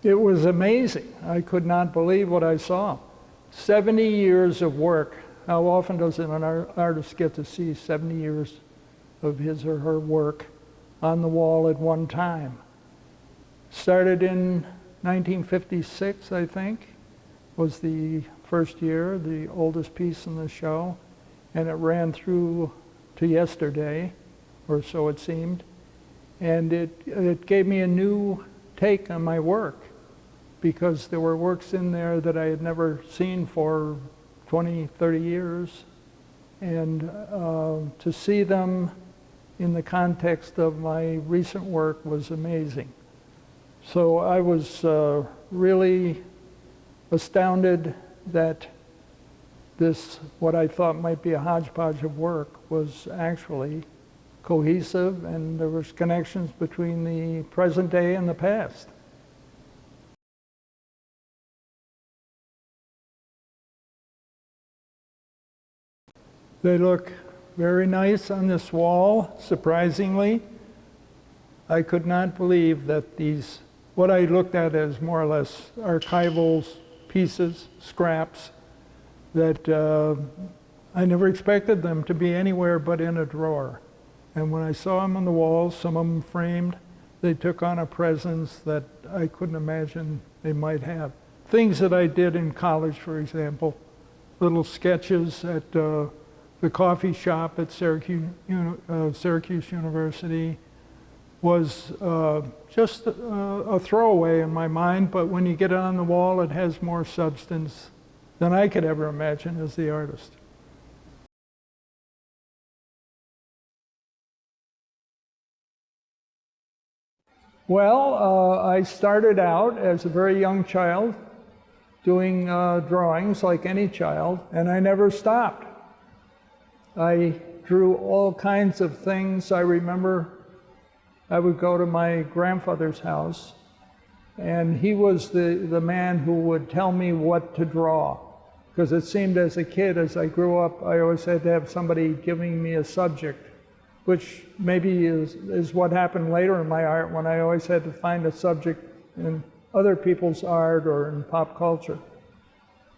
It was amazing. I could not believe what I saw. 70 years of work. How often does an artist get to see 70 years of his or her work on the wall at one time? Started in 1956, I think, was the first year, the oldest piece in the show, and it ran through to yesterday, or so it seemed, and it gave me a new take on my work, because there were works in there that I had never seen for 20, 30 years, and to see them in the context of my recent work was amazing. So I was really astounded that this, what I thought might be a hodgepodge of work, was actually cohesive, and there was connections between the present day and the past. They look very nice on this wall, surprisingly. I could not believe that these, what I looked at as more or less archival pieces, scraps, that I never expected them to be anywhere but in a drawer. And when I saw them on the walls, some of them framed, they took on a presence that I couldn't imagine they might have. Things that I did in college, for example, little sketches at the coffee shop at Syracuse University, was just a throwaway in my mind, but when you get it on the wall, it has more substance than I could ever imagine as the artist. Well, I started out as a very young child doing drawings like any child, and I never stopped. I drew all kinds of things. I remember I would go to my grandfather's house, and he was the man who would tell me what to draw. Because it seemed as a kid, as I grew up, I always had to have somebody giving me a subject, which maybe is what happened later in my art, when I always had to find a subject in other people's art or in pop culture.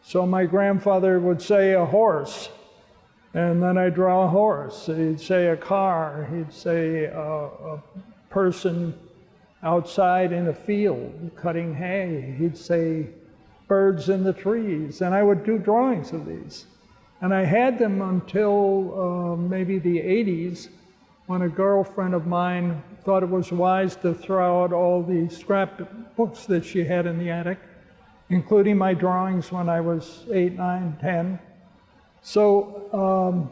So my grandfather would say a horse, and then I'd draw a horse. He'd say a car. He'd say a person outside in a field cutting hay. He'd say birds in the trees, and I would do drawings of these. And I had them until maybe the 80s, when a girlfriend of mine thought it was wise to throw out all the scrapbooks that she had in the attic, including my drawings when I was 8, 9, 10. So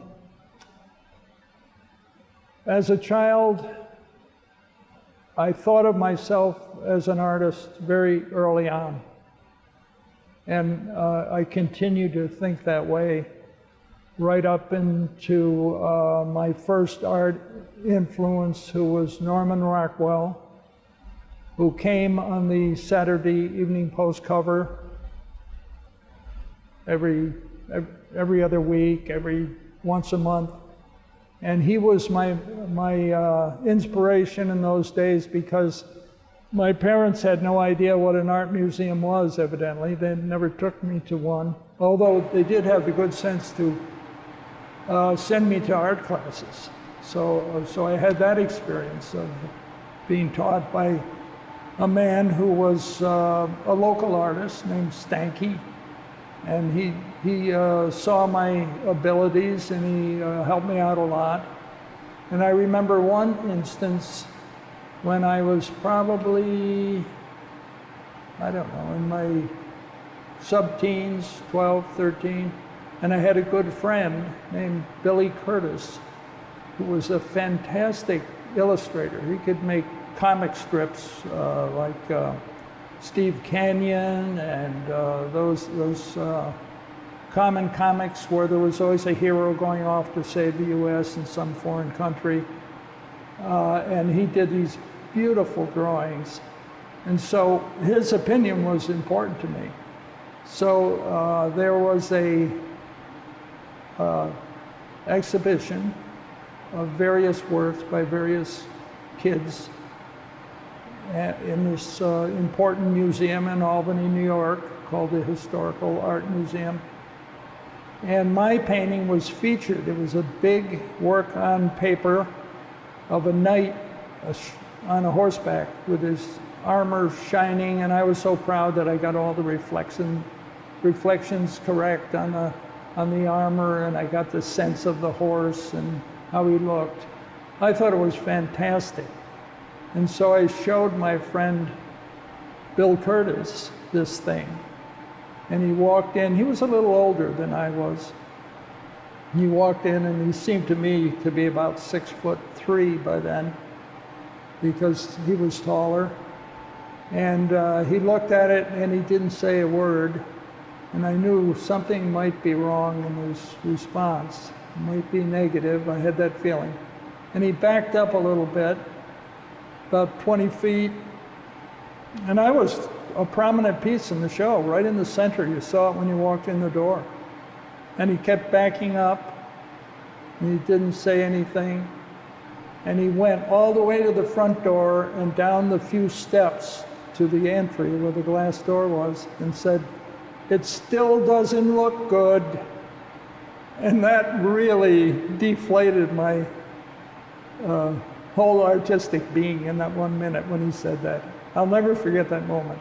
as a child, I thought of myself as an artist very early on. And I continue to think that way right up into my first art influence, who was Norman Rockwell, who came on the Saturday Evening Post cover every other week, once a month. And he was my inspiration in those days, because my parents had no idea what an art museum was, evidently. They never took me to one, although they did have the good sense to send me to art classes. So I had that experience of being taught by a man who was a local artist named Stanky, and he saw my abilities, and he helped me out a lot. And I remember one instance when I was probably, I don't know, in my sub-teens, 12, 13, and I had a good friend named Billy Curtis, who was a fantastic illustrator. He could make comic strips like Steve Canyon and those common comics where there was always a hero going off to save the US in some foreign country. And he did these beautiful drawings. And so his opinion was important to me. So there was a exhibition of various works by various kids in this important museum in Albany, New York, called the Historical Art Museum. And my painting was featured. It was a big work on paper of a knight on a horseback with his armor shining, and I was so proud that I got all the reflections correct on the armor, and I got the sense of the horse and how he looked. I thought it was fantastic. And so I showed my friend Bill Curtis this thing. And he walked in, he was a little older than I was. He walked in and he seemed to me to be about 6'3" by then, because he was taller. And he looked at it and he didn't say a word. And I knew something might be wrong in his response. It might be negative, I had that feeling. And he backed up a little bit, about 20 feet. And I was a prominent piece in the show, right in the center. You saw it when you walked in the door. And he kept backing up, and he didn't say anything. And he went all the way to the front door and down the few steps to the entry where the glass door was, and said, "It still doesn't look good." And that really deflated my whole artistic being in that 1 minute when he said that. I'll never forget that moment.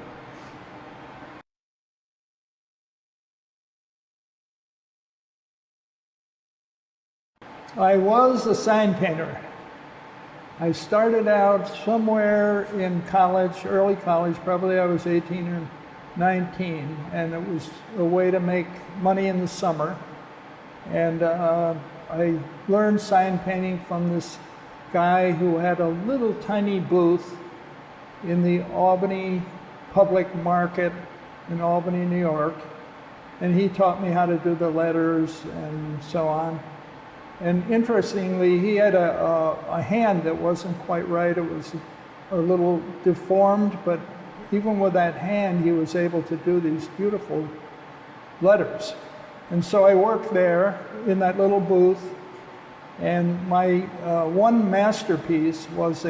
I was a sign painter. I started out somewhere in college, early college, probably I was 18 or 19, and it was a way to make money in the summer. And I learned sign painting from this guy who had a little tiny booth in the Albany Public Market in Albany, New York. And he taught me how to do the letters and so on. And interestingly, he had a hand that wasn't quite right. It was a little deformed, but even with that hand, he was able to do these beautiful letters. And so I worked there in that little booth, and my one masterpiece was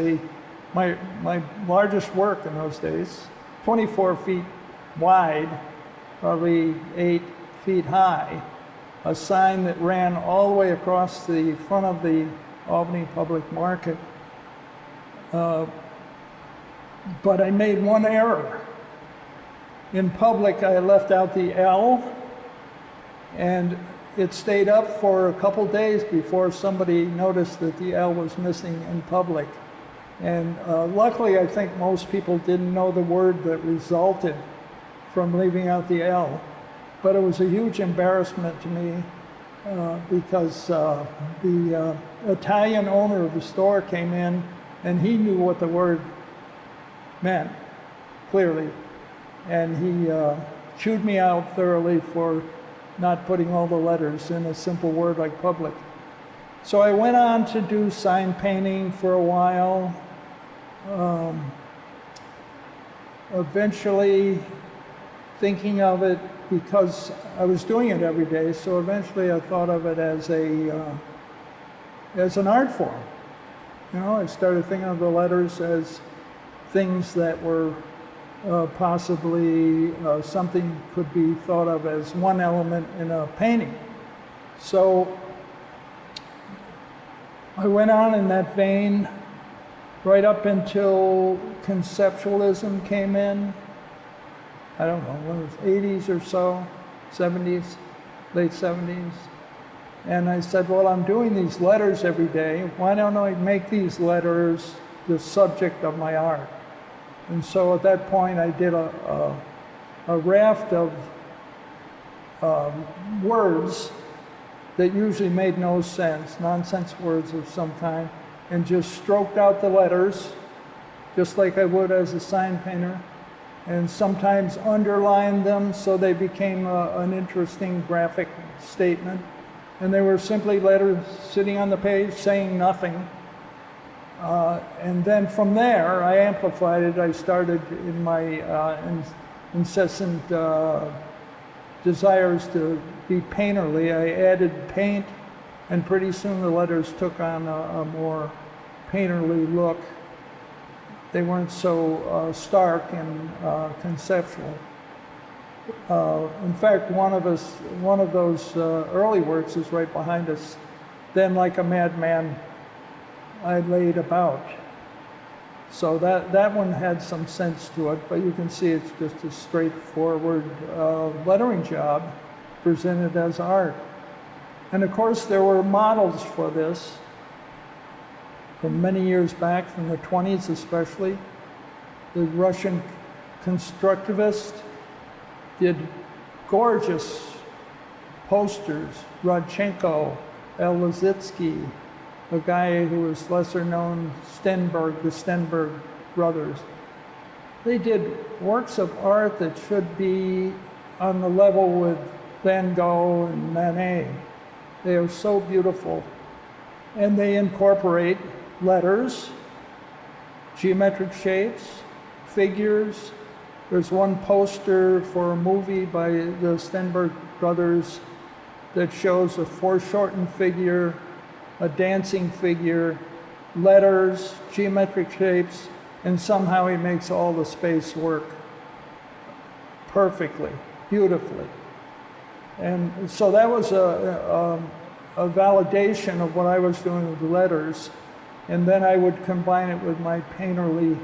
my largest work in those days, 24 feet wide, probably 8 feet high, a sign that ran all the way across the front of the Albany Public Market. But I made one error. In public, I left out the L, and it stayed up for a couple days before somebody noticed that the L was missing in public. And luckily, I think most people didn't know the word that resulted from leaving out the L. But it was a huge embarrassment to me because the Italian owner of the store came in, and he knew what the word meant, clearly. And he chewed me out thoroughly for not putting all the letters in a simple word like public. So I went on to do sign painting for a while. Eventually, thinking of it, because I was doing it every day, so eventually I thought of it as an art form. You know, I started thinking of the letters as things that were possibly something could be thought of as one element in a painting. So I went on in that vein right up until conceptualism came in. I don't know, when it was 80s or so, 70s, late 70s. And I said, well, I'm doing these letters every day. Why don't I make these letters the subject of my art? And so at that point, I did a raft of words that usually made no sense, nonsense words of some kind, and just stroked out the letters, just like I would as a sign painter, and sometimes underlined them so they became an interesting graphic statement. And they were simply letters sitting on the page saying nothing. And then from there, I amplified it. I started in my incessant desires to be painterly. I added paint, and pretty soon the letters took on a more painterly look. They weren't so stark and conceptual. In fact, one of those early works is right behind us. Then, like a madman, I laid about. So that one had some sense to it, but you can see it's just a straightforward lettering job presented as art. And of course, there were models for this from many years back, from the 20s especially. The Russian constructivists did gorgeous posters. Rodchenko, Elizitsky, a guy who was lesser known, Stenberg, the Stenberg brothers. They did works of art that should be on the level with Van Gogh and Manet. They are so beautiful. And they incorporate letters, geometric shapes, figures. There's one poster for a movie by the Stenberg brothers that shows a foreshortened figure, a dancing figure, letters, geometric shapes, and somehow he makes all the space work perfectly, beautifully. And so that was a validation of what I was doing with the letters, and then I would combine it with my painterly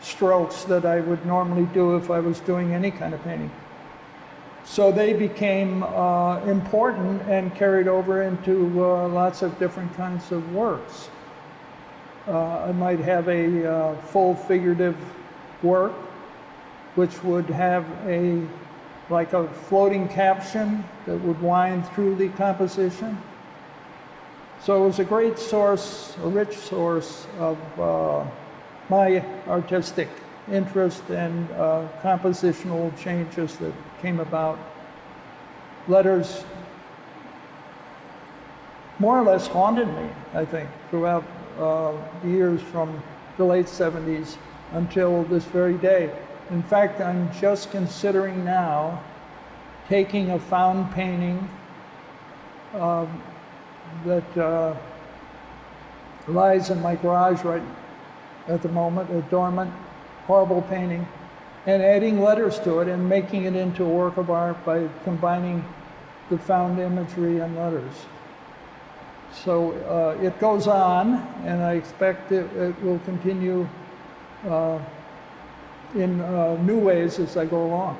strokes that I would normally do if I was doing any kind of painting. So they became important and carried over into lots of different kinds of works. I might have a full figurative work, which would have like a floating caption that would wind through the composition. So it was a great source, a rich source of my artistic interest and compositional changes that came about. Letters more or less haunted me, I think, throughout the years from the late 70s until this very day. In fact, I'm just considering now taking a found painting that lies in my garage right at the moment, a dormant, horrible painting, and adding letters to it and making it into a work of art by combining the found imagery and letters. So it goes on, and I expect it will continue in new ways as I go along.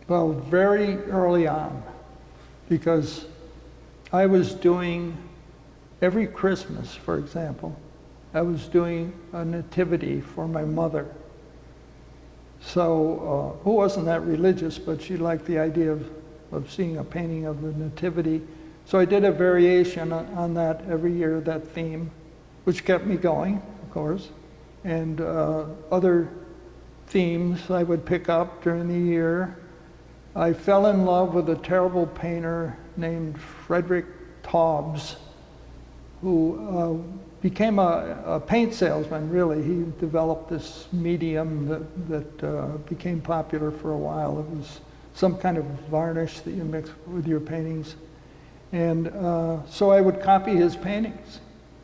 Well, very early on, because I was doing, every Christmas, for example, I was doing a nativity for my mother. So, who wasn't that religious, but she liked the idea of seeing a painting of the nativity. So I did a variation on that every year, that theme, which kept me going, of course. And other themes I would pick up during the year. I fell in love with a terrible painter named Frederick Taubes, who became a paint salesman, really. He developed this medium that became popular for a while. It was some kind of varnish that you mix with your paintings. And so I would copy his paintings,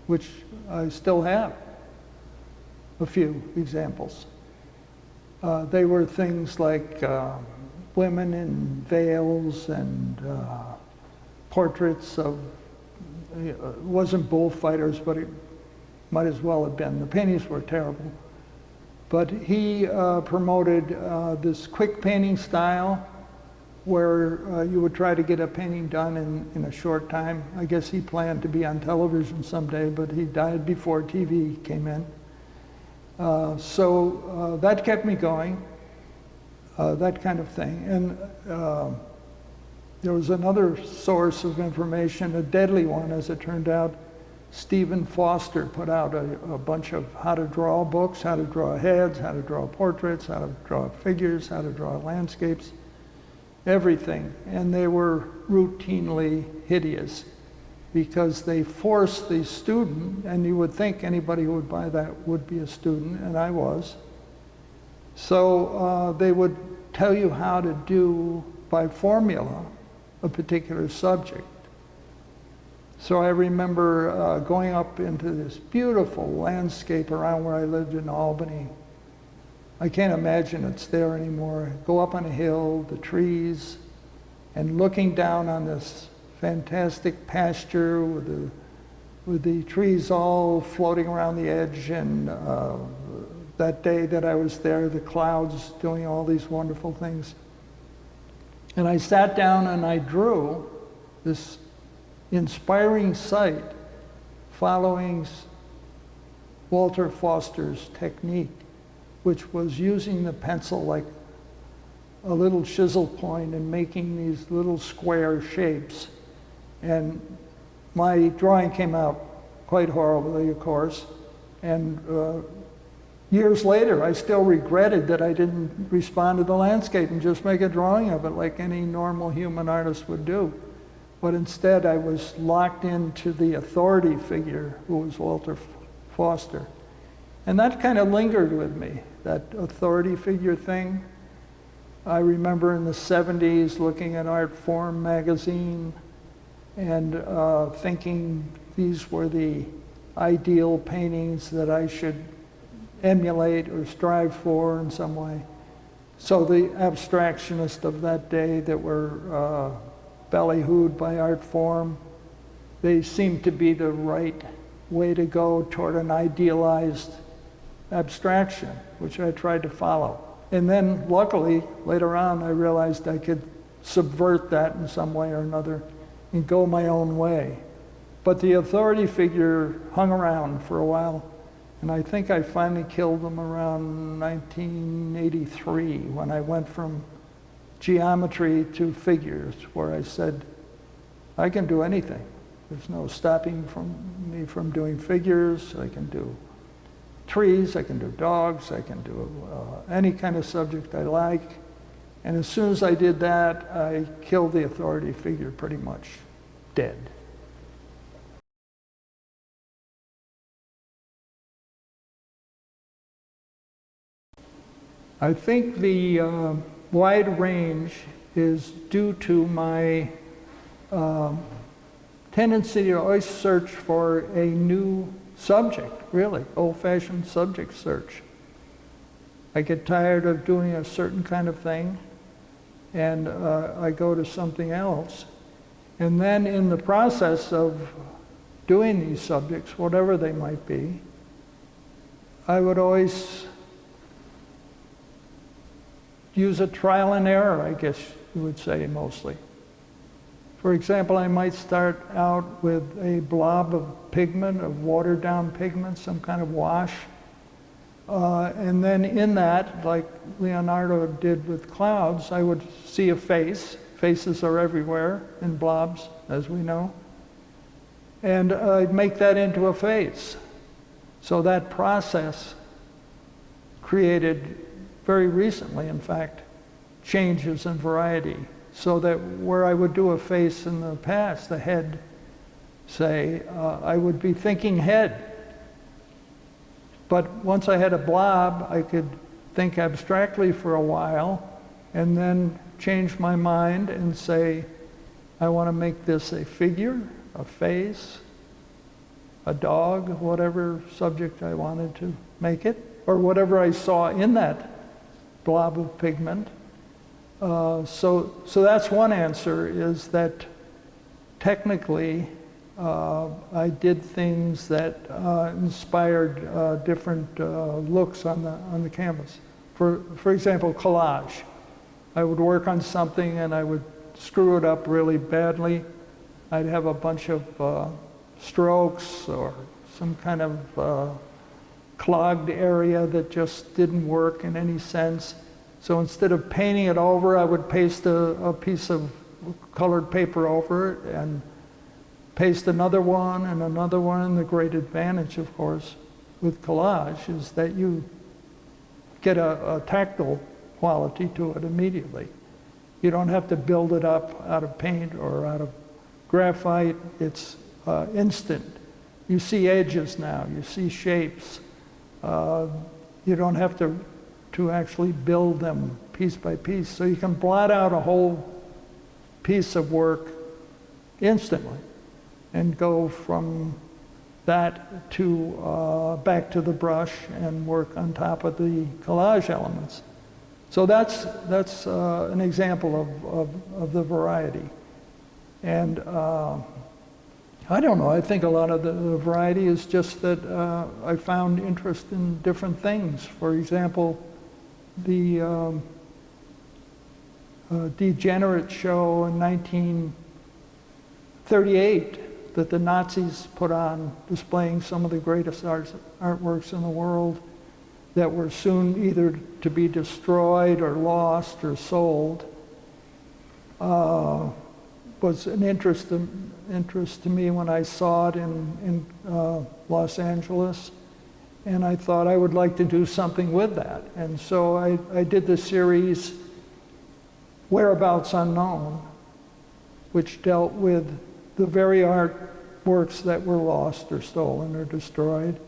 which I still have a few examples. They were things like women in veils and portraits of, it wasn't bullfighters, but it might as well have been. The paintings were terrible. But he promoted this quick painting style where you would try to get a painting done in a short time. I guess he planned to be on television someday, but he died before TV came in. So that kept me going, that kind of thing. And there was another source of information, a deadly one as it turned out. Stephen Foster put out a bunch of how to draw books, how to draw heads, how to draw portraits, how to draw figures, how to draw landscapes, everything. And they were routinely hideous because they forced the student, and you would think anybody who would buy that would be a student, and I was. So they would tell you how to do, by formula, a particular subject. So I remember going up into this beautiful landscape around where I lived in Albany. I can't imagine it's there anymore. Go up on a hill, the trees, and looking down on this fantastic pasture with the trees all floating around the edge, and that day that I was there, the clouds doing all these wonderful things. And I sat down and I drew this inspiring sight following Walter Foster's technique, which was using the pencil like a little chisel point and making these little square shapes. And my drawing came out quite horribly, of course, and years later I still regretted that I didn't respond to the landscape and just make a drawing of it like any normal human artist would do. But instead I was locked into the authority figure, who was Walter Foster. And that kind of lingered with me, that authority figure thing. I remember in the 70s looking at Art Form magazine and thinking these were the ideal paintings that I should emulate or strive for in some way. So the abstractionists of that day that were ballyhooed by Art Form, they seemed to be the right way to go toward an idealized abstraction, which I tried to follow. And then luckily, later on, I realized I could subvert that in some way or another and go my own way. But the authority figure hung around for a while, and I think I finally killed them around 1983 when I went from geometry to figures, where I said, I can do anything. There's no stopping me from doing figures. I can do trees, I can do dogs, I can do any kind of subject I like. And as soon as I did that, I killed the authority figure pretty much dead. I think the wide range is due to my tendency to always search for a new subject, really, old-fashioned subject search. I get tired of doing a certain kind of thing, and I go to something else. And then in the process of doing these subjects, whatever they might be, I would always use a trial and error, I guess you would say, mostly. For example, I might start out with a blob of pigment, of watered down pigment, some kind of wash. And then in that, like Leonardo did with clouds, I would see a face. Faces are everywhere in blobs, as we know. And I'd make that into a face. So that process created, very recently in fact, changes in variety. So that where I would do a face in the past, the head, say, I would be thinking head. But once I had a blob, I could think abstractly for a while and then change my mind and say, I want to make this a figure, a face, a dog, whatever subject I wanted to make it, or whatever I saw in that blob of pigment. So that's one answer, is that technically I did things that inspired different looks on the canvas. For example, collage. I would work on something and I would screw it up really badly. I'd have a bunch of strokes or some kind of clogged area that just didn't work in any sense. So instead of painting it over, I would paste a piece of colored paper over it and paste another one and another one. And the great advantage, of course, with collage is that you get a tactile quality to it immediately. You don't have to build it up out of paint or out of graphite. It's instant. You see edges now, you see shapes. You don't have to actually build them piece by piece. So you can blot out a whole piece of work instantly and go from that to back to the brush and work on top of the collage elements. So that's an example of the variety. And I don't know, I think a lot of the variety is just that I found interest in different things. For example, the Degenerate show in 1938 that the Nazis put on, displaying some of the greatest artworks in the world that were soon either to be destroyed or lost or sold, was an interest to me when I saw it in Los Angeles. And I thought I would like to do something with that. And so I did the series Whereabouts Unknown, which dealt with the very artworks that were lost or stolen or destroyed.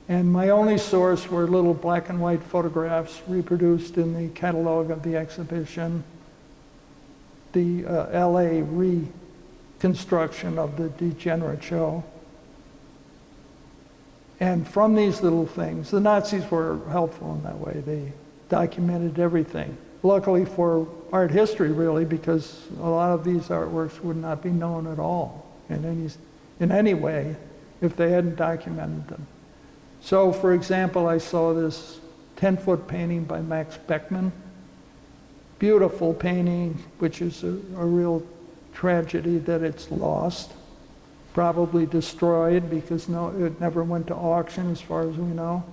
And my only source were little black and white photographs reproduced in the catalog of the exhibition, the LA reconstruction of the Degenerate show. And from these little things, the Nazis were helpful in that way. They documented everything. Luckily for art history, really, because a lot of these artworks would not be known at all in any way if they hadn't documented them. So, for example, I saw this 10-foot painting by Max Beckmann. Beautiful painting, which is a real tragedy that it's lost. Probably destroyed because it never went to auction as far as we know.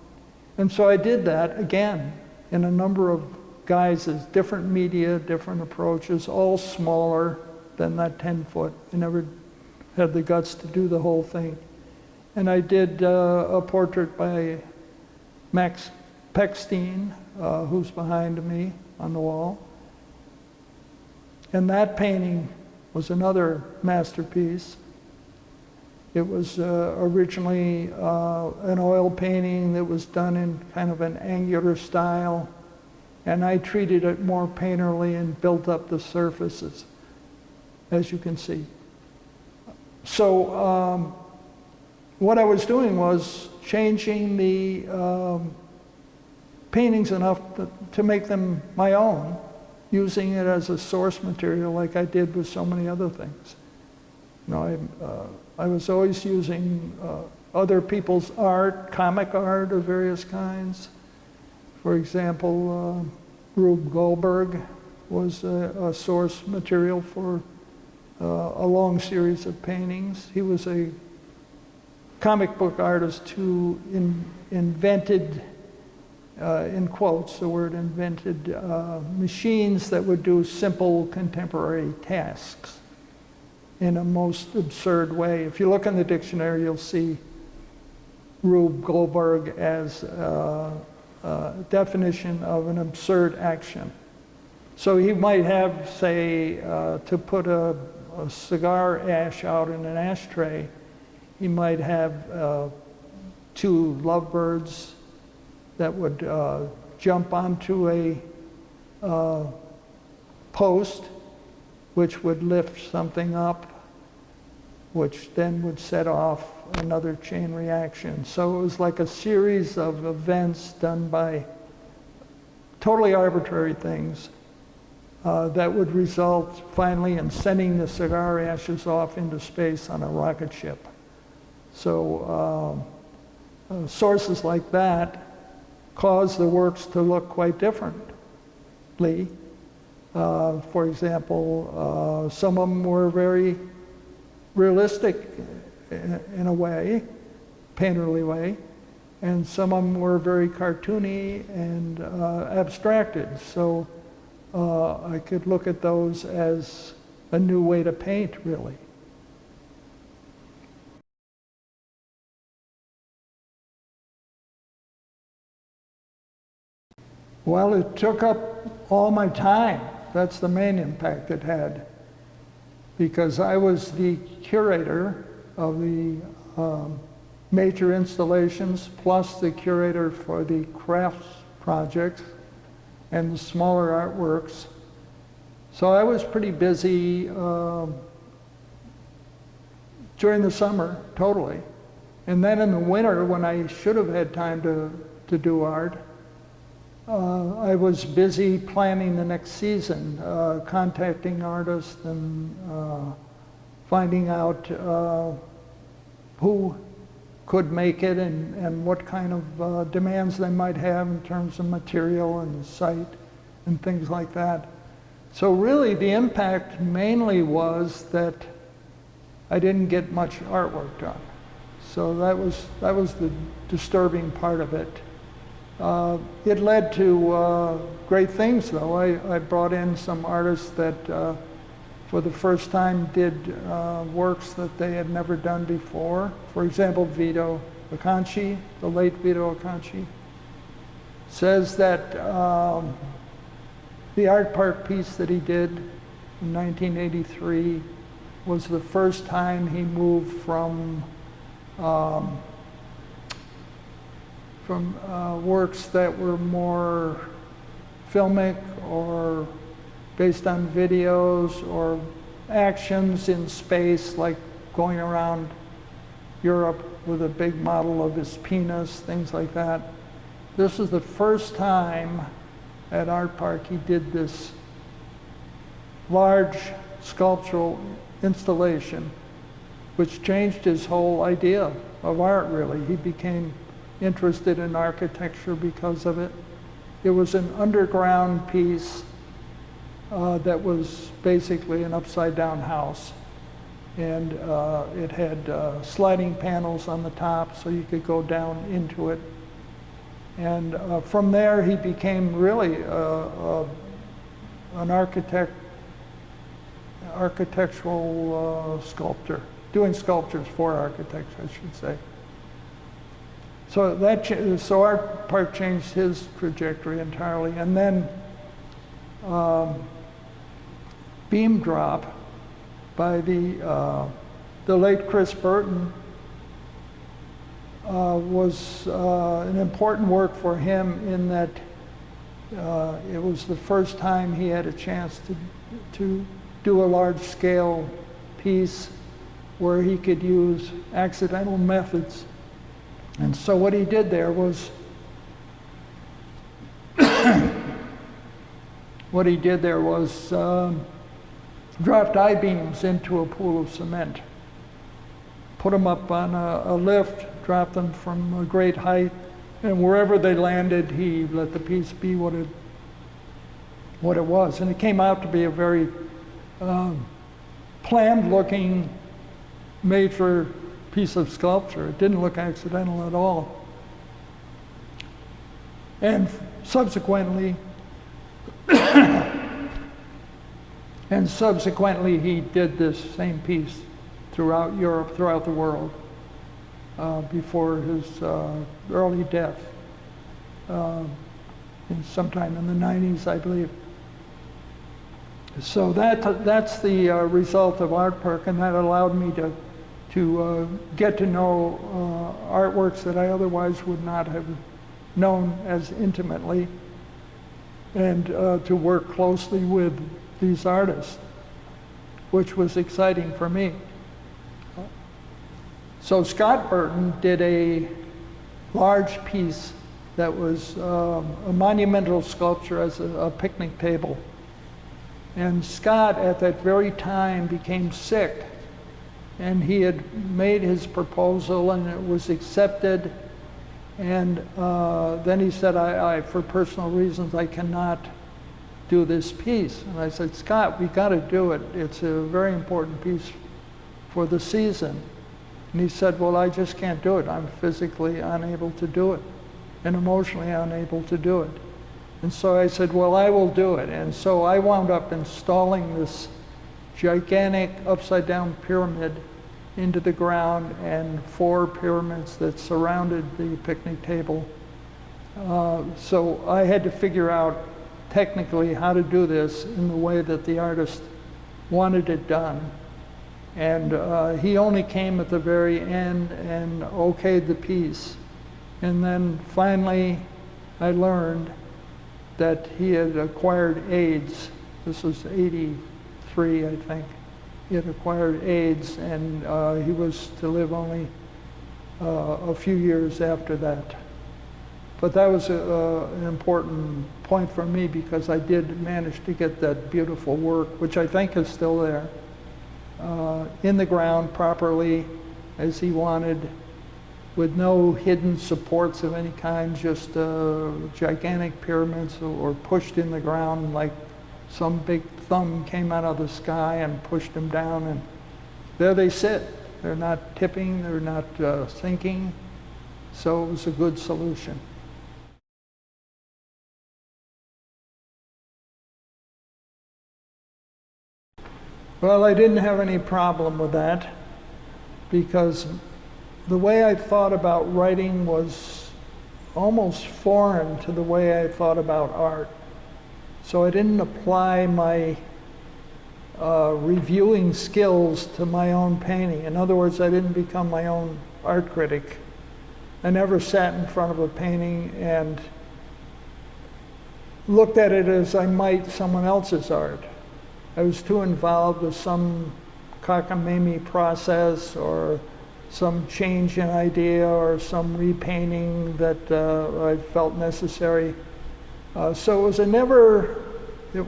And so I did that again in a number of guises, different media, different approaches, all smaller than that 10-foot. I never had the guts to do the whole thing. And I did a portrait by Max Pechstein, who's behind me on the wall. And that painting was another masterpiece. It was originally an oil painting that was done in kind of an angular style, and I treated it more painterly and built up the surfaces, as you can see. So what I was doing was changing the paintings enough to make them my own, using it as a source material like I did with so many other things. You know, I was always using other people's art, comic art of various kinds. For example, Rube Goldberg was a source material for a long series of paintings. He was a comic book artist who invented, in quotes, the word invented, machines that would do simple contemporary tasks in a most absurd way. If you look in the dictionary, you'll see Rube Goldberg as a definition of an absurd action. So he might have, say, to put a cigar ash out in an ashtray, he might have two lovebirds that would jump onto a post, which would lift something up, which then would set off another chain reaction. So it was like a series of events done by totally arbitrary things that would result finally in sending the cigar ashes off into space on a rocket ship. So sources like that cause the works to look quite differently. For example, some of them were very realistic in a way, painterly way, and some of them were very cartoony and abstracted. So I could look at those as a new way to paint, really. Well, it took up all my time. That's the main impact it had, because I was the curator of the major installations, plus the curator for the crafts projects and the smaller artworks. So I was pretty busy during the summer, totally. And then in the winter, when I should have had time to do art, I was busy planning the next season, contacting artists and finding out who could make it and what kind of demands they might have in terms of material and site and things like that. So really the impact mainly was that I didn't get much artwork done. So that was the disturbing part of it. It led to great things though. I brought in some artists that for the first time did works that they had never done before. For example, Vito Acconci, the late Vito Acconci, says that the art park piece that he did in 1983 was the first time he moved from works that were more filmic or based on videos or actions in space, like going around Europe with a big model of his penis, things like that. This is the first time at Art Park he did this large sculptural installation, which changed his whole idea of art, really. He became interested in architecture because of it. It was an underground piece that was basically an upside-down house. And it had sliding panels on the top so you could go down into it. And from there he became really an architectural sculptor, doing sculptures for architects, I should say. So Art Park changed his trajectory entirely. And then Beam Drop by the late Chris Burton was an important work for him in that it was the first time he had a chance to do a large-scale piece where he could use accidental methods. And so what he did there was dropped I-beams into a pool of cement, put them up on a lift, dropped them from a great height, and wherever they landed, he let the piece be what it was. And it came out to be a very planned-looking major piece of sculpture. It didn't look accidental at all. And subsequently, he did this same piece throughout Europe, throughout the world, before his early death, sometime in the 90s, I believe. So that's the result of Art Park, and that allowed me to get to know artworks that I otherwise would not have known as intimately, and to work closely with these artists, which was exciting for me. So Scott Burton did a large piece that was a monumental sculpture as a picnic table. And Scott, at that very time, became sick. And he had made his proposal and it was accepted. And then he said, for personal reasons, I cannot do this piece. And I said, Scott, we got to do it. It's a very important piece for the season. And he said, well, I just can't do it. I'm physically unable to do it and emotionally unable to do it. And so I said, well, I will do it. And so I wound up installing this gigantic upside-down pyramid into the ground and 4 pyramids that surrounded the picnic table. So I had to figure out technically how to do this in the way that the artist wanted it done. And he only came at the very end and okayed the piece. And then finally I learned that he had acquired AIDS This was 83, I think. He had acquired AIDS, and he was to live only a few years after that. But that was an important point for me, because I did manage to get that beautiful work, which I think is still there, in the ground properly as he wanted, with no hidden supports of any kind, just gigantic pyramids, or pushed in the ground like some big thumb came out of the sky and pushed them down, and there they sit. They're not tipping, they're not sinking, so it was a good solution. Well, I didn't have any problem with that, because the way I thought about writing was almost foreign to the way I thought about art. So I didn't apply my reviewing skills to my own painting. In other words, I didn't become my own art critic. I never sat in front of a painting and looked at it as I might someone else's art. I was too involved with some cockamamie process, or some change in idea, or some repainting that I felt necessary. So it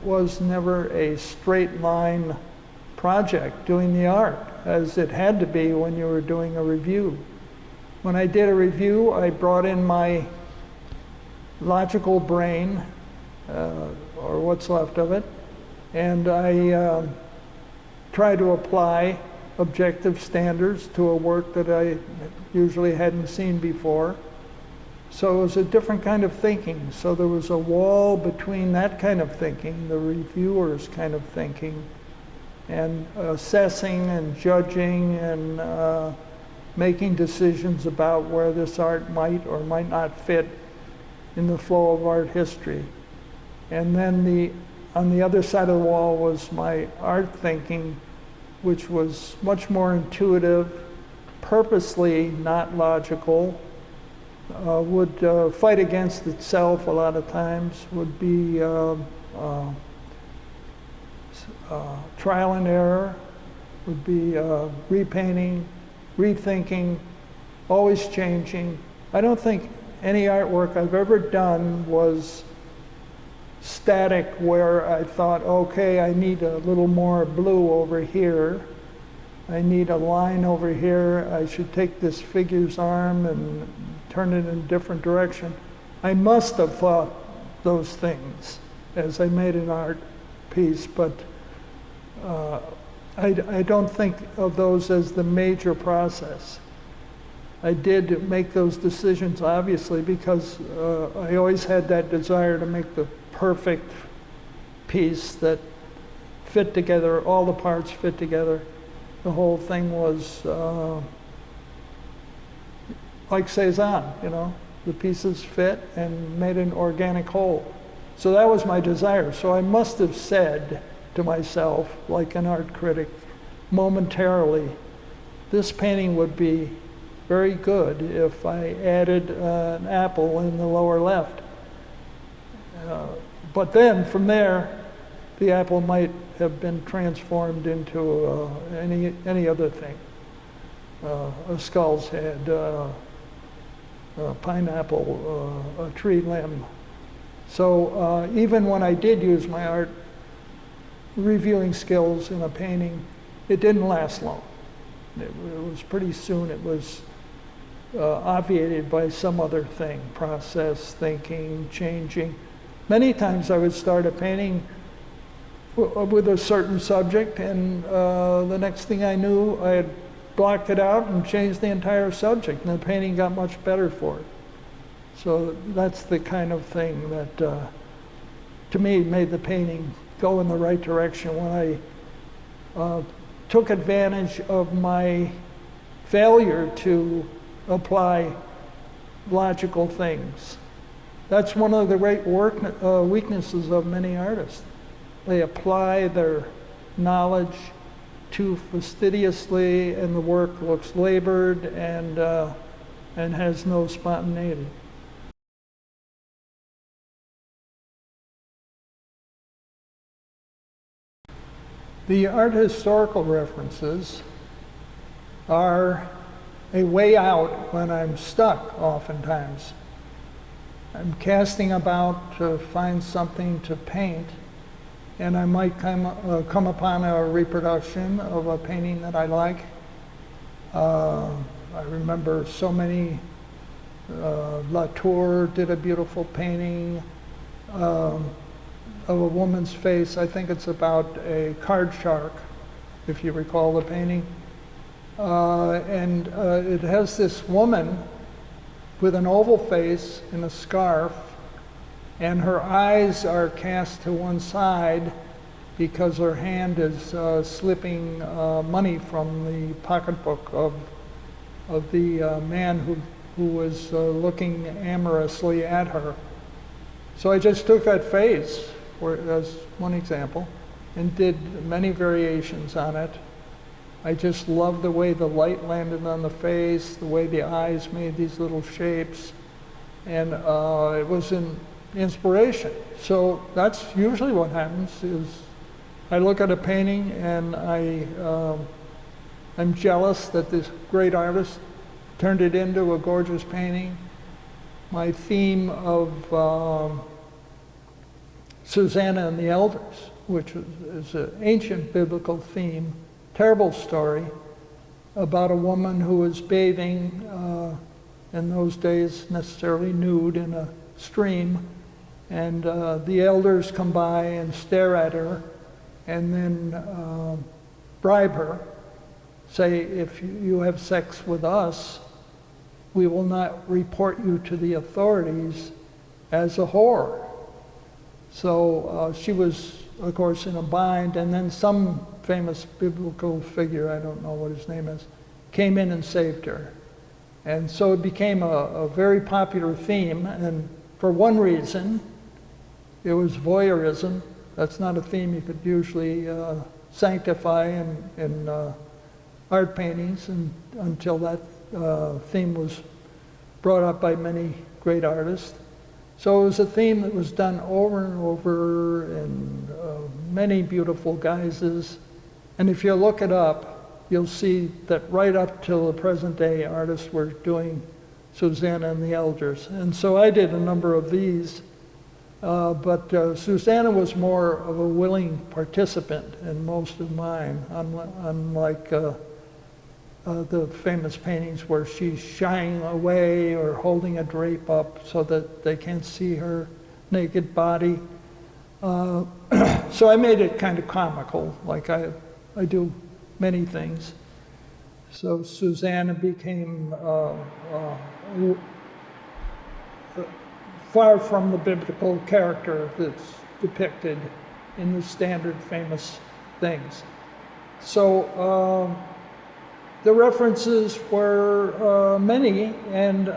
was never a straight line project doing the art, as it had to be when you were doing a review. When I did a review, I brought in my logical brain, or what's left of it, and I try to apply objective standards to a work that I usually hadn't seen before. So it was a different kind of thinking. So there was a wall between that kind of thinking, the reviewer's kind of thinking, and assessing and judging and making decisions about where this art might or might not fit in the flow of art history. And then on the other side of the wall was my art thinking, which was much more intuitive, purposely not logical, would fight against itself a lot of times, would be trial and error, would be repainting, rethinking, always changing. I don't think any artwork I've ever done was static, where I thought, okay, I need a little more blue over here, I need a line over here, I should take this figure's arm and turn it in a different direction. I must have thought those things as I made an art piece, but I don't think of those as the major process. I did make those decisions, obviously, because I always had that desire to make the perfect piece that fit together, all the parts fit together. The whole thing was like Cezanne, you know, the pieces fit and made an organic whole. So that was my desire. So I must have said to myself, like an art critic, momentarily, this painting would be very good if I added an apple in the lower left. But then from there, the apple might have been transformed into any other thing. A skull's head, a pineapple, a tree limb. So even when I did use my art reviewing skills in a painting, it didn't last long. It was pretty soon, it was obviated by some other thing, process, thinking, changing. Many times I would start a painting with a certain subject, and the next thing I knew, I had blocked it out and changed the entire subject, and the painting got much better for it. So that's the kind of thing that, to me, made the painting go in the right direction, when I took advantage of my failure to apply logical things. That's one of the great weaknesses of many artists. They apply their knowledge too fastidiously, and the work looks labored and has no spontaneity. The art historical references are a way out when I'm stuck oftentimes. I'm casting about to find something to paint, and I might come upon a reproduction of a painting that I like. I remember so many, Latour did a beautiful painting of a woman's face. I think it's about a card shark, if you recall the painting. And it has this woman with an oval face and a scarf, and her eyes are cast to one side because her hand is slipping money from the pocketbook of the man who was looking amorously at her. So I just took that face as one example and did many variations on it. I just loved the way the light landed on the face, the way the eyes made these little shapes, and it was an inspiration. So that's usually what happens is I look at a painting and I'm jealous that this great artist turned it into a gorgeous painting. My theme of Susanna and the Elders, which is an ancient biblical theme, terrible story about a woman who was bathing, in those days necessarily nude, in a stream, and the elders come by and stare at her and then bribe her, say, if you have sex with us, we will not report you to the authorities as a whore. So she was, of course, in a bind, and then some famous biblical figure, I don't know what his name is, came in and saved her. And so it became a very popular theme, and for one reason, it was voyeurism. That's not a theme you could usually sanctify in art paintings, and until that theme was brought up by many great artists. So it was a theme that was done over and over in many beautiful guises. And if you look it up, you'll see that right up till the present day, artists were doing Susanna and the Elders. And so I did a number of these, but Susanna was more of a willing participant in most of mine, unlike the famous paintings where she's shying away or holding a drape up so that they can't see her naked body. So I made it kind of comical, like I do many things. So Susanna became far from the biblical character that's depicted in the standard famous things. So the references were many and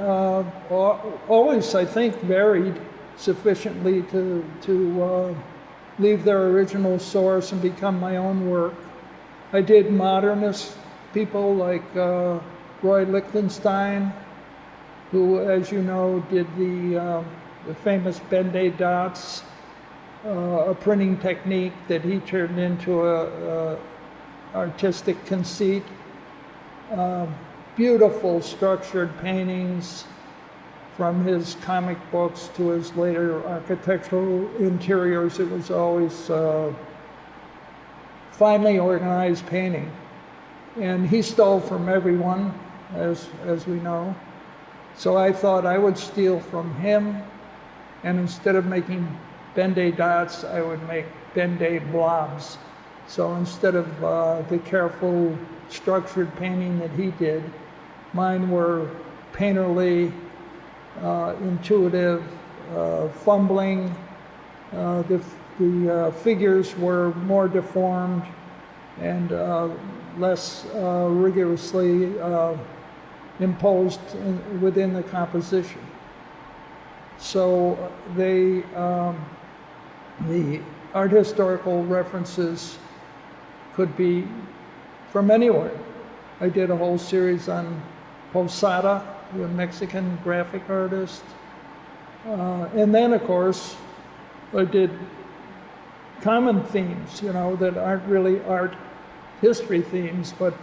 always, I think, varied sufficiently to leave their original source and become my own work. I did modernist people like Roy Lichtenstein, who, as you know, did the famous Ben-Day dots, a printing technique that he turned into a artistic conceit. Beautiful structured paintings, from his comic books to his later architectural interiors. It was always finely organized painting. And he stole from everyone, as we know. So I thought I would steal from him, and instead of making Ben-Day dots, I would make Ben-Day blobs. So instead of the careful structured painting that he did, mine were painterly, intuitive, fumbling. The figures were more deformed and less rigorously imposed within the composition. So the art historical references could be from anywhere. I did a whole series on Posada, the Mexican graphic artist. And then, of course, I did common themes, that aren't really art history themes, but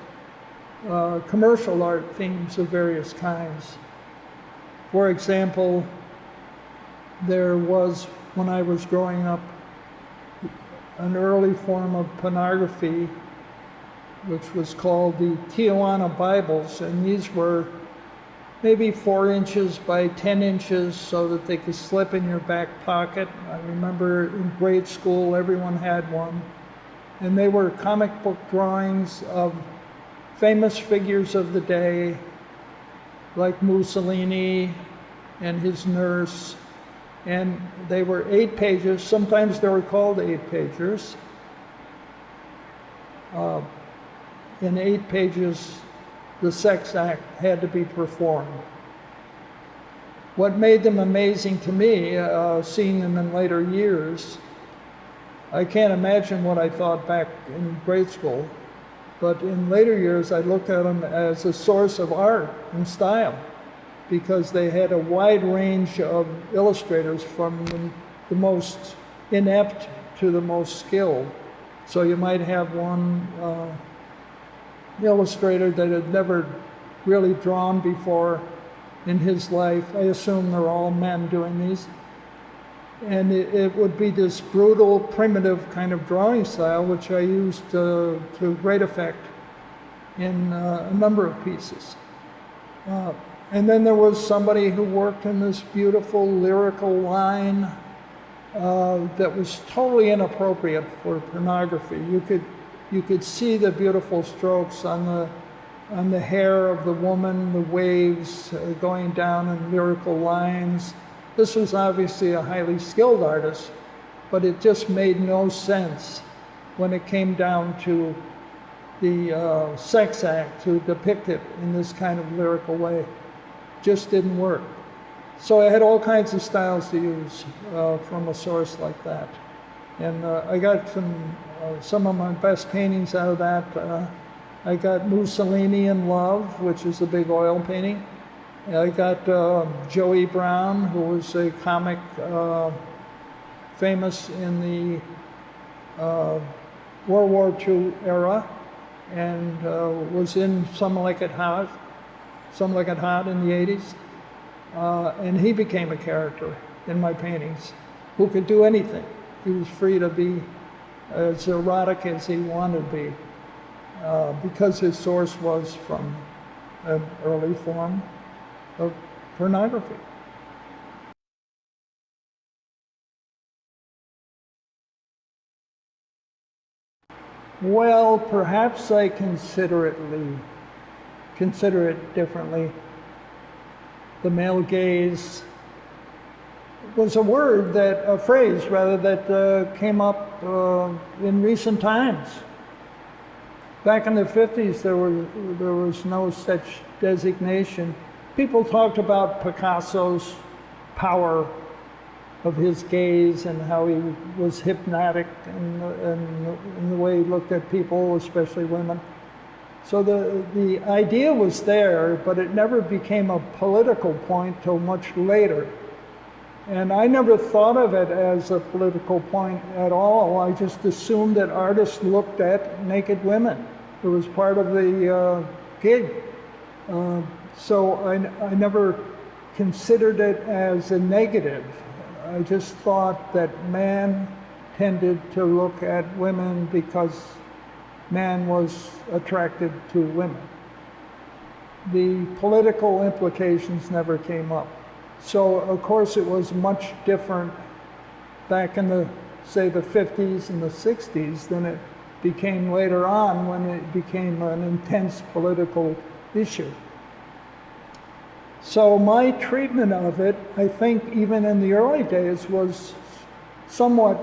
commercial art themes of various kinds. For example, there was, when I was growing up, an early form of pornography, which was called the Tijuana Bibles, and these were maybe 4 inches by 10 inches so that they could slip in your back pocket. I remember in grade school, everyone had one. And they were comic book drawings of famous figures of the day, like Mussolini and his nurse. And they were 8 pages. Sometimes they were called 8-pagers. In 8 pages, the sex act had to be performed. What made them amazing to me, seeing them in later years, I can't imagine what I thought back in grade school, but in later years I looked at them as a source of art and style, because they had a wide range of illustrators from the most inept to the most skilled. So you might have one illustrator that had never really drawn before in his life. I assume they're all men doing these. And it would be this brutal, primitive kind of drawing style, which I used to great effect in a number of pieces. And then there was somebody who worked in this beautiful lyrical line that was totally inappropriate for pornography. You could see the beautiful strokes on the hair of the woman, the waves going down in lyrical lines. This was obviously a highly skilled artist, but it just made no sense when it came down to the sex act to depict it in this kind of lyrical way. Just didn't work. So I had all kinds of styles to use from a source like that. And I got some of my best paintings out of that. I got Mussolini in Love, which is a big oil painting. I got Joey Brown, who was a comic famous in the World War II era, and was in Some Like It Hot in the 80s. And he became a character in my paintings who could do anything. He was free to be as erotic as he wanted to be, because his source was from an early form of pornography. Well, perhaps I consider it differently. The male gaze was a phrase that came up in recent times. Back in the 50s, there was no such designation. People talked about Picasso's power of his gaze and how he was hypnotic in the way he looked at people, especially women. So the idea was there, but it never became a political point till much later. And I never thought of it as a political point at all. I just assumed that artists looked at naked women. It was part of the gig. So I never considered it as a negative. I just thought that man tended to look at women because man was attracted to women. The political implications never came up. So of course it was much different back in the 50s and the 60s than it became later on when it became an intense political issue. So my treatment of it, I think even in the early days, was somewhat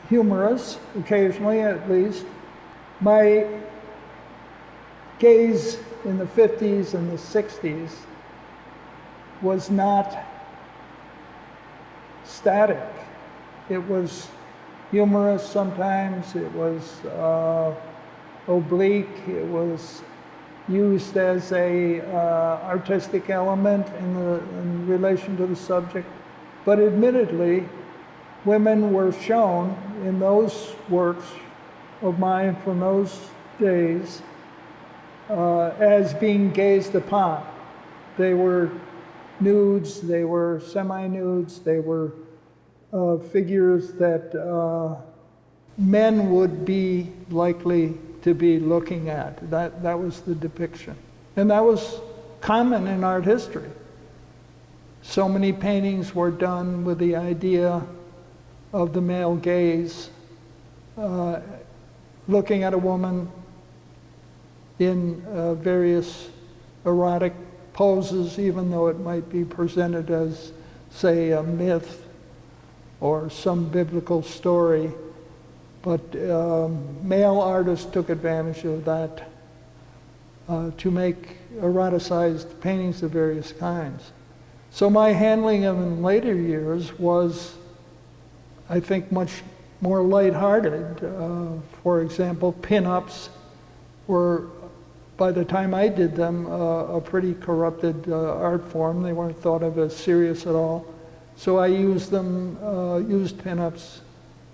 humorous, occasionally at least. My gaze in the 50s and the 60s was not static. It was humorous sometimes, it was oblique, it was used as a artistic element in relation to the subject. But admittedly, women were shown in those works of mine from those days as being gazed upon. They were nudes, they were semi-nudes, they were figures that men would be likely to be looking at. That was the depiction. And that was common in art history. So many paintings were done with the idea of the male gaze, looking at a woman in various erotic poses, even though it might be presented as, say, a myth or some biblical story. But male artists took advantage of that to make eroticized paintings of various kinds. So my handling of in later years was, I think, much more lighthearted. For example, pin-ups were, by the time I did them, a pretty corrupted art form. They weren't thought of as serious at all. So I used pin-ups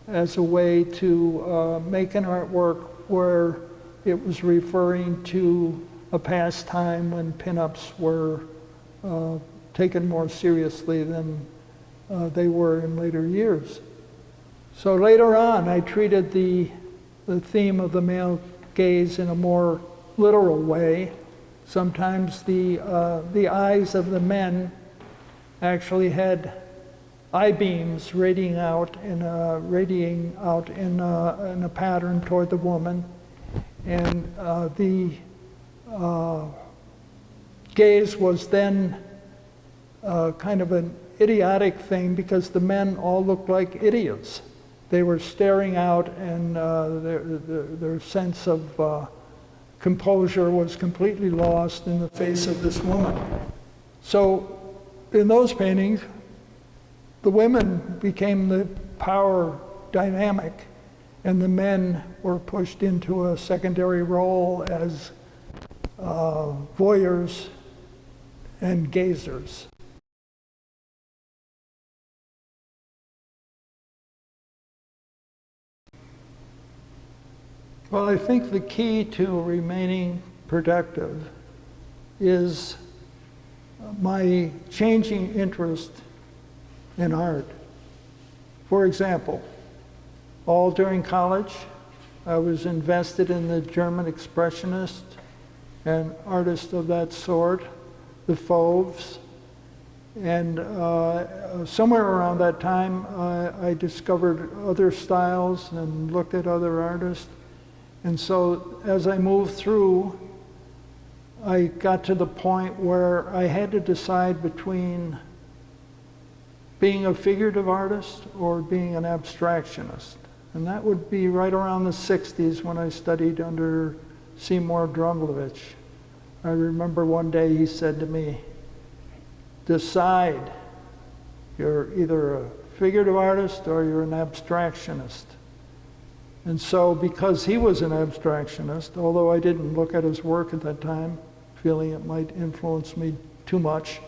as a way to make an artwork where it was referring to a past time when pin-ups were taken more seriously than they were in later years. So later on, I treated the theme of the male gaze in a more literal way. Sometimes the eyes of the men actually had eye beams radiating out in a pattern toward the woman, and the gaze was then kind of an idiotic thing because the men all looked like idiots. They were staring out, and their sense of composure was completely lost in the face of this woman. So in those paintings, the women became the power dynamic, and the men were pushed into a secondary role as voyeurs and gazers. Well, I think the key to remaining productive is my changing interest in art. For example, all during college, I was invested in the German Expressionists and artists of that sort, the Fauves. And somewhere around that time, I discovered other styles and looked at other artists. And so as I moved through, I got to the point where I had to decide between being a figurative artist or being an abstractionist. And that would be right around the 60s when I studied under Seymour Drumlovich. I remember one day he said to me, decide, you're either a figurative artist or you're an abstractionist. And so because he was an abstractionist, although I didn't look at his work at that time, feeling it might influence me too much,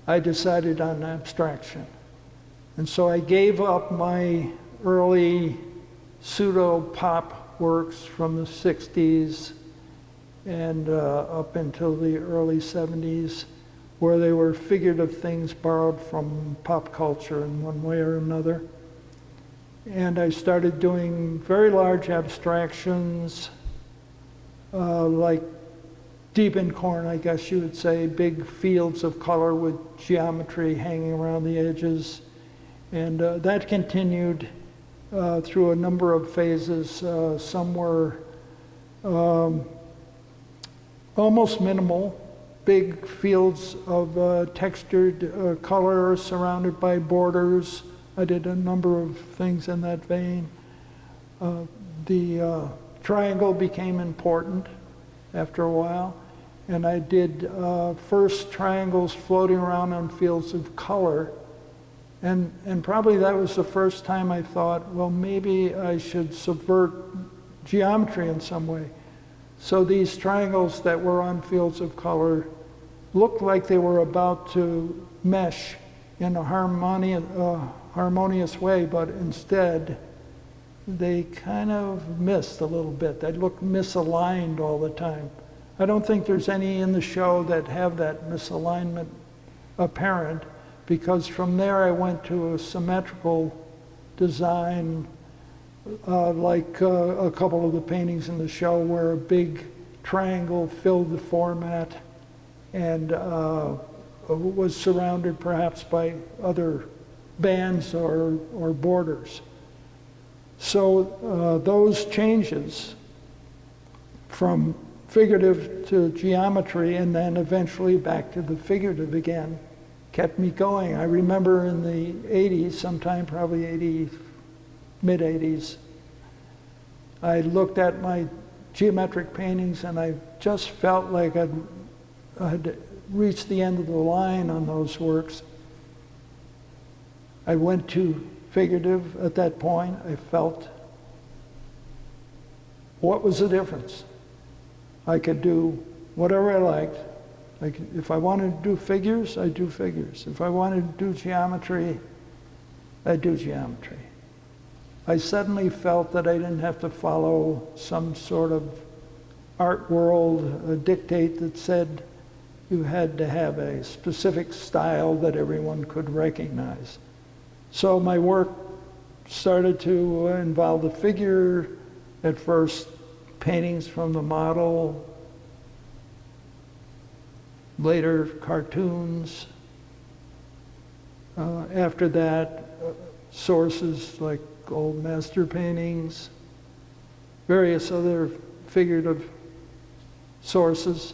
I decided on abstraction. And so I gave up my early pseudo-pop works from the 60s and up until the early 70s, where they were figurative things borrowed from pop culture in one way or another. And I started doing very large abstractions, like Diebenkorn, I guess you would say, big fields of color with geometry hanging around the edges. And that continued through a number of phases. Some were almost minimal, big fields of textured color surrounded by borders. I did a number of things in that vein. The triangle became important after a while, and I did first triangles floating around on fields of color, and probably that was the first time I thought, well, maybe I should subvert geometry in some way. So these triangles that were on fields of color looked like they were about to mesh in a harmonious way, but instead they kind of missed a little bit. They look misaligned all the time. I don't think there's any in the show that have that misalignment apparent, because from there I went to a symmetrical design, like a couple of the paintings in the show where a big triangle filled the format and was surrounded perhaps by other bands or borders. So those changes from figurative to geometry and then eventually back to the figurative again kept me going. I remember in the 80s, sometime probably mid-80s, I looked at my geometric paintings and I just felt like I'd reached the end of the line on those works. I went to figurative at that point. I felt, what was the difference? I could do whatever I liked. If I wanted to do figures, I'd do figures. If I wanted to do geometry, I'd do geometry. I suddenly felt that I didn't have to follow some sort of art world, a dictate that said you had to have a specific style that everyone could recognize. So my work started to involve the figure, at first paintings from the model, later cartoons. After that, sources like old master paintings, various other figurative sources.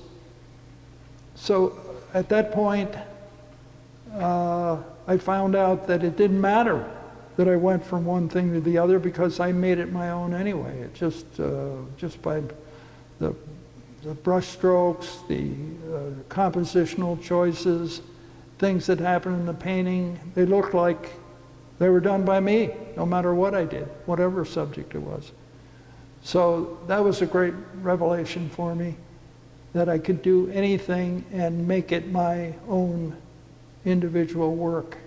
So at that point, I found out that it didn't matter that I went from one thing to the other because I made it my own anyway. It just by the brush strokes, the compositional choices, things that happen in the painting, they looked like they were done by me, no matter what I did, whatever subject it was. So that was a great revelation for me, that I could do anything and make it my own individual work.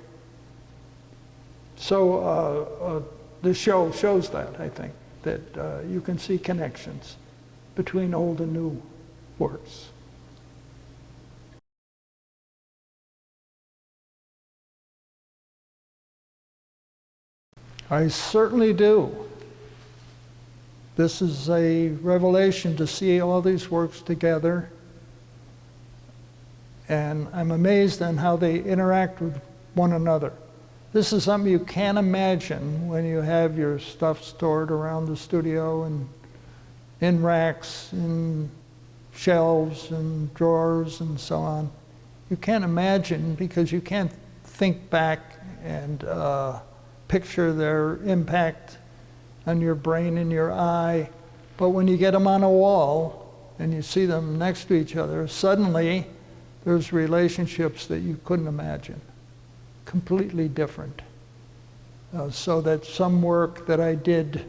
So the show shows that, I think, that you can see connections between old and new works. I certainly do. This is a revelation to see all these works together. And I'm amazed on how they interact with one another. This is something you can't imagine when you have your stuff stored around the studio and in racks, in shelves and drawers and so on. You can't imagine because you can't think back and picture their impact on your brain and your eye. But when you get them on a wall and you see them next to each other, suddenly there's relationships that you couldn't imagine, completely different. So that some work that I did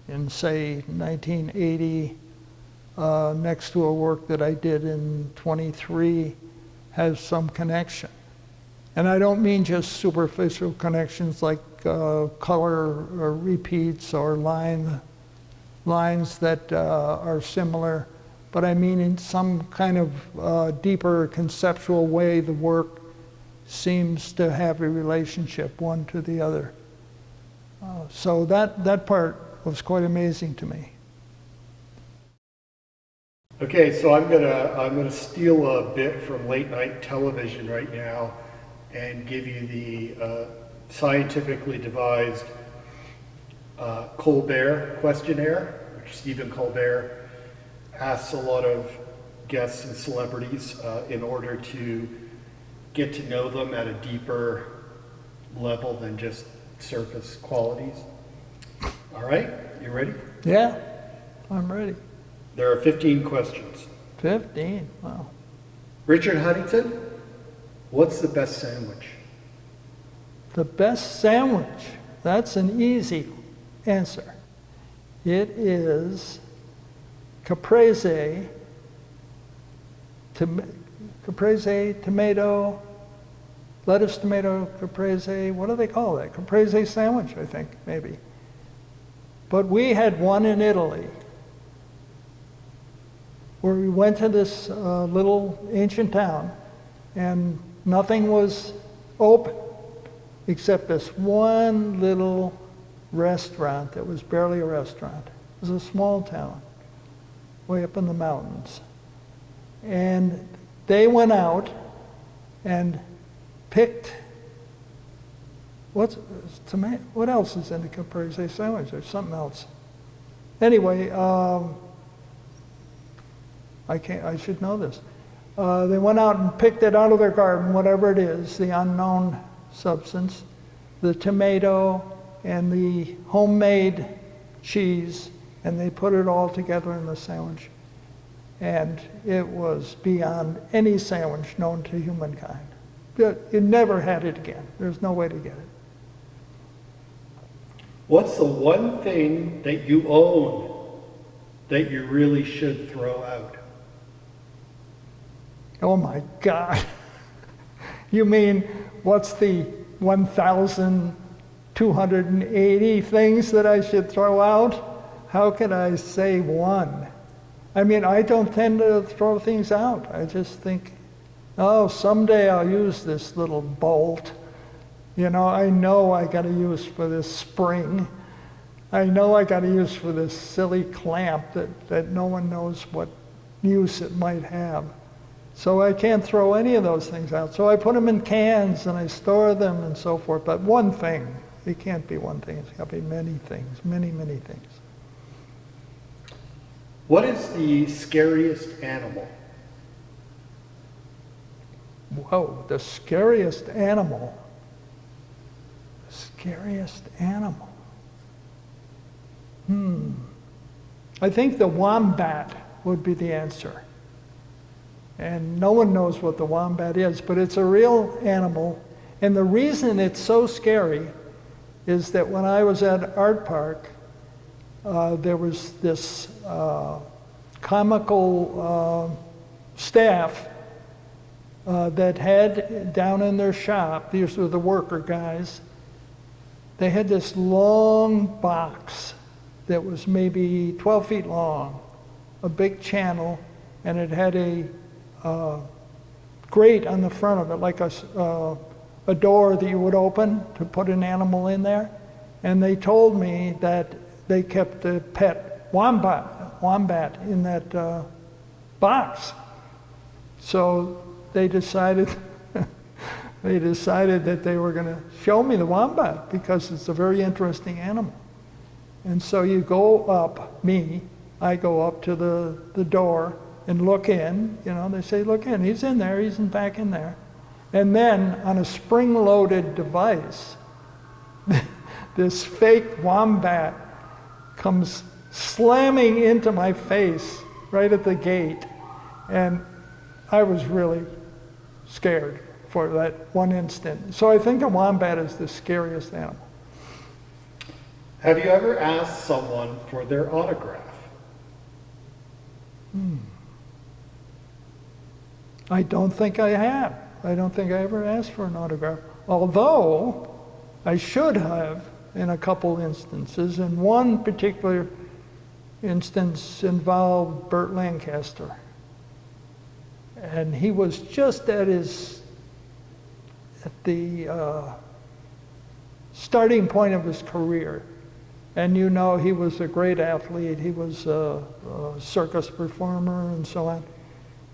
in, say, 1980, next to a work that I did in 23, has some connection. And I don't mean just superficial connections like color or repeats or lines that are similar, but I mean in some kind of deeper conceptual way the work seems to have a relationship one to the other. So that part was quite amazing to me. Okay, so I'm gonna steal a bit from late night television right now and give you the scientifically devised Colbert questionnaire, which Stephen Colbert asks a lot of guests and celebrities in order to get to know them at a deeper level than just surface qualities. All right, you ready? Yeah, I'm ready. There are 15 questions. 15, wow. Richard Huntington, what's the best sandwich? The best sandwich, that's an easy answer. It is caprese, tomato, lettuce, tomato, caprese, what do they call that? Caprese sandwich, I think, maybe. But we had one in Italy where we went to this little ancient town and nothing was open except this one little restaurant that was barely a restaurant. It was a small town, way up in the mountains. And they went out and picked, what else is in the caprese sandwich? There's something else. Anyway, I should know this. They went out and picked it out of their garden, whatever it is, the unknown substance, the tomato and the homemade cheese, and they put it all together in the sandwich. And it was beyond any sandwich known to humankind. You never had it again. There's no way to get it. What's the one thing that you own that you really should throw out? Oh my God. You mean, what's the 1,280 things that I should throw out? How can I say one? I mean, I don't tend to throw things out. I just think, oh, someday I'll use this little bolt. You know I got to use for this spring. I know I got to use for this silly clamp that no one knows what use it might have. So I can't throw any of those things out. So I put them in cans and I store them and so forth. But one thing, it can't be one thing. It's got to be many things, many, many things. What is the scariest animal? Whoa, the scariest animal. The scariest animal. I think the wombat would be the answer. And no one knows what the wombat is, but it's a real animal. And the reason it's so scary is that when I was at Art Park, there was this comical staff that had down in their shop, these were the worker guys, they had this long box that was maybe 12 feet long, a big channel, and it had a grate on the front of it, like a door that you would open to put an animal in there. And they told me that they kept a pet wombat in that box. So they decided that they were going to show me the wombat because it's a very interesting animal. And so you go up, I go up to the door and look in, they say, look in, he's in there, he's back in there. And then on a spring-loaded device, this fake wombat comes slamming into my face right at the gate. And I was really scared for that one instant. So I think a wombat is the scariest animal. Have you ever asked someone for their autograph? I don't think I have. I don't think I ever asked for an autograph. Although I should have in a couple instances. And one particular instance involved Burt Lancaster. And he was just at the starting point of his career. And he was a great athlete. He was a circus performer and so on.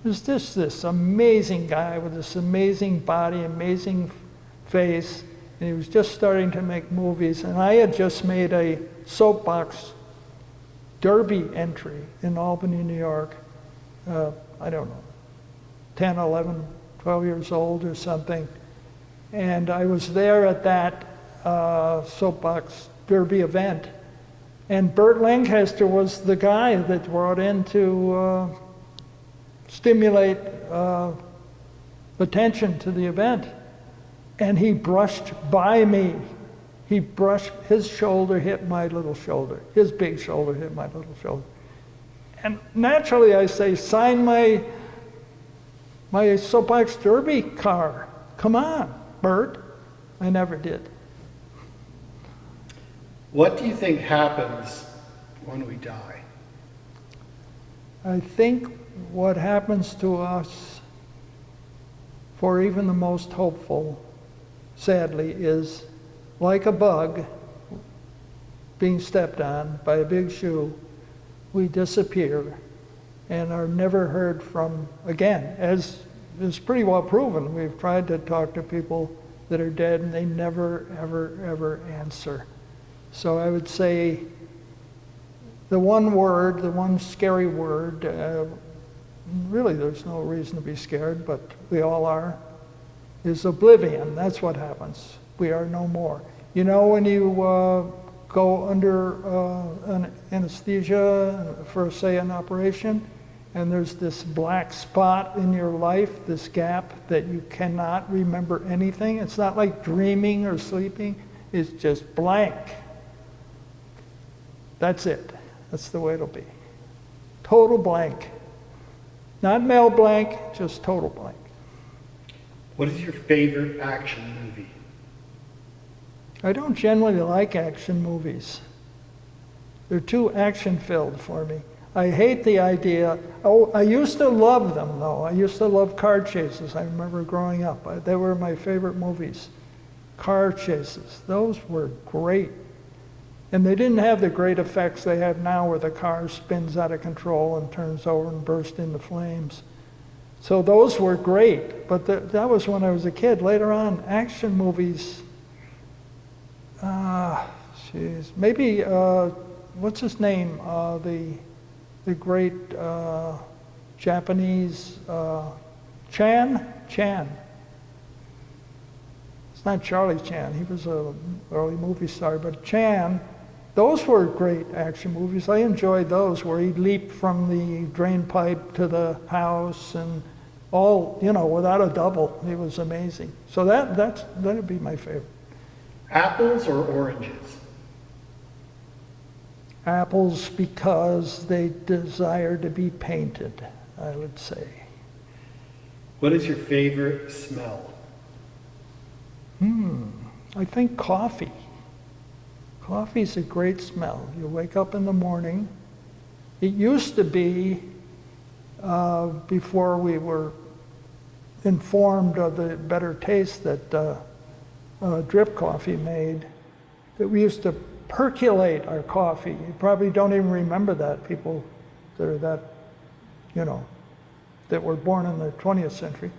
He was just this amazing guy with this amazing body, amazing face. And he was just starting to make movies. And I had just made a soapbox derby entry in Albany, New York. I don't know, 10, 11, 12 years old or something. And I was there at that soapbox derby event. And Burt Lancaster was the guy that brought in to stimulate attention to the event. And he brushed by me. His shoulder hit my little shoulder. His big shoulder hit my little shoulder. And naturally I say, sign my soapbox derby car. Come on. Bert, I never did. What do you think happens when we die? I think what happens to us, for even the most hopeful, sadly, is like a bug being stepped on by a big shoe, we disappear and are never heard from again. As is pretty well proven, we've tried to talk to people that are dead and they never, ever, ever answer. So I would say the one word, the one scary word, really there's no reason to be scared, but we all are, is oblivion. That's what happens. We are no more. You know, when you go under an anesthesia for, say, an operation, and there's this black spot in your life, this gap that you cannot remember anything. It's not like dreaming or sleeping. It's just blank. That's it. That's the way it'll be. Total blank. Not Mel blank, just total blank. What is your favorite action movie? I don't generally like action movies. They're too action-filled for me. I hate the idea. Oh, I used to love them, though. I used to love car chases. I remember growing up. They were my favorite movies. Car chases. Those were great. And they didn't have the great effects they have now where the car spins out of control and turns over and bursts into flames. So those were great. But that was when I was a kid. Later on, action movies, maybe, what's his name? The great Japanese Chan. It's not Charlie Chan. He was an early movie star, but Chan. Those were great action movies. I enjoyed those, where he leaped from the drain pipe to the house and all, without a double. It was amazing. So that'd be my favorite. Apples or oranges? Apples, because they desire to be painted, I would say. What is your favorite smell? I think coffee. Coffee's a great smell. You wake up in the morning. It used to be, before we were informed of the better taste that drip coffee made, that we used to percolate our coffee. You probably don't even remember that, people that are that, that were born in the 20th century.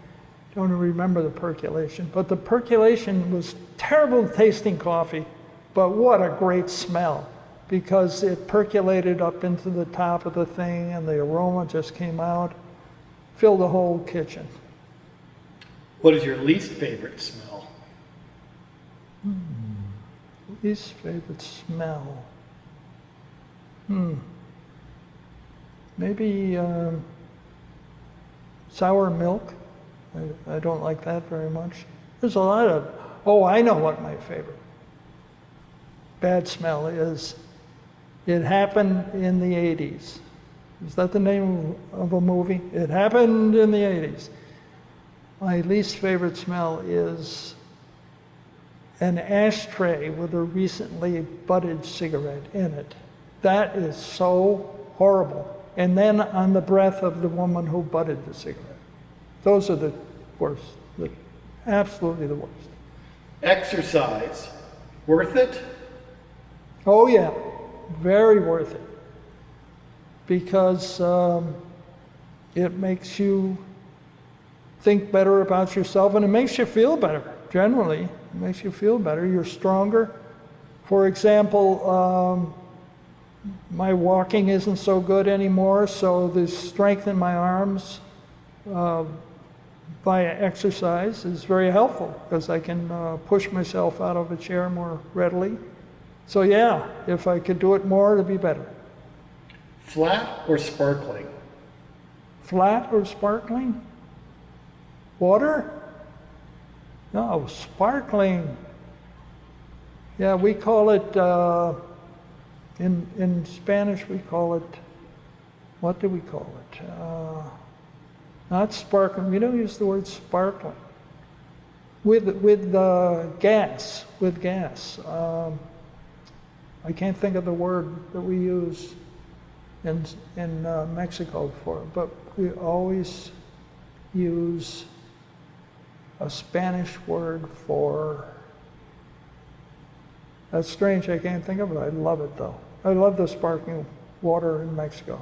Don't even remember the percolation. But the percolation was terrible tasting coffee, but what a great smell, because it percolated up into the top of the thing and the aroma just came out, filled the whole kitchen. What is your least favorite smell? Least favorite smell. Maybe sour milk. I don't like that very much. There's a lot of, I know what my favorite bad smell is. It happened in the 80s. Is that the name of a movie? It happened in the 80s. My least favorite smell is an ashtray with a recently butted cigarette in it. That is so horrible. And then on the breath of the woman who butted the cigarette. Those are the worst, absolutely the worst. Exercise, worth it? Oh yeah, very worth it. Because it makes you think better about yourself and it makes you feel better, generally. It makes you feel better. You're stronger. For example, my walking isn't so good anymore, so the strength in my arms by exercise is very helpful because I can push myself out of a chair more readily. So yeah, if I could do it more, it'd be better. Flat or sparkling? Flat or sparkling? Water? No, sparkling. Yeah, we call it, in Spanish we call it, what do we call it? Not sparkling, we don't use the word sparkling. With gas, I can't think of the word that we use in Mexico for it, but we always use a Spanish word for. That's strange. I can't think of it. I love it though. I love the sparkling water in Mexico.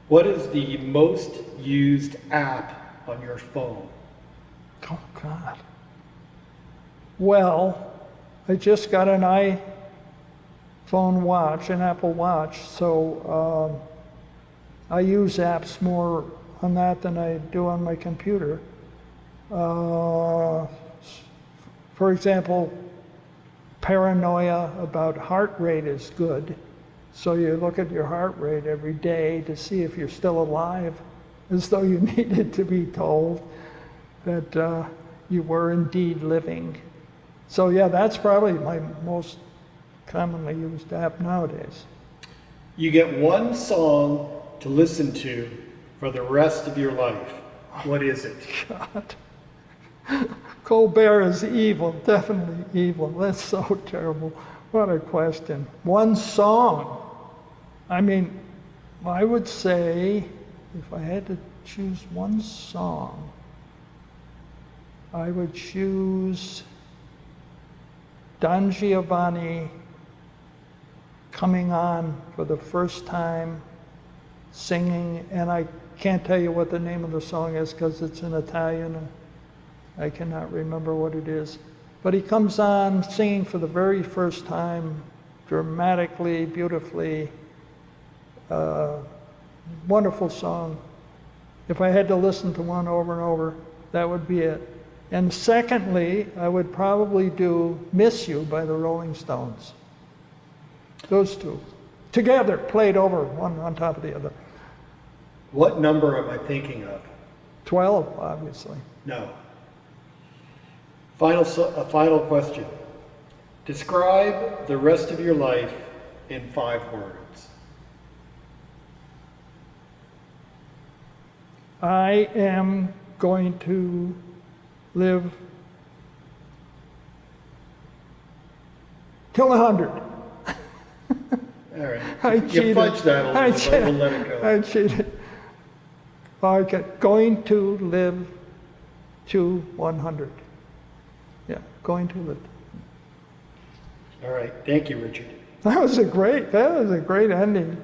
What is the most used app on your phone? Oh God. Well, I just got an iPhone watch, an Apple Watch, so I use apps more on that than I do on my computer. For example, paranoia about heart rate is good. So you look at your heart rate every day to see if you're still alive, as though you needed to be told that you were indeed living. So yeah, that's probably my most commonly used app nowadays. You get one song to listen to for the rest of your life. What is it? God. Colbert is evil, definitely evil. That's so terrible. What a question. One song. I mean, I would say, if I had to choose one song, I would choose Don Giovanni coming on for the first time, singing, and I can't tell you what the name of the song is because it's in Italian and I cannot remember what it is. But he comes on singing for the very first time, dramatically, beautifully. Wonderful song. If I had to listen to one over and over, that would be it. And secondly, I would probably do Miss You by the Rolling Stones. Those two. Together, played over, one on top of the other. What number am I thinking of? 12, obviously. No. A final question. Describe the rest of your life in 5 words. I am going to live till 100. All right. I You cheated. fudged that a little bit, but we'll let it go. I cheated. Okay, going to live to 100. Yeah, going to live. All right. Thank you, Richard. That was a great ending.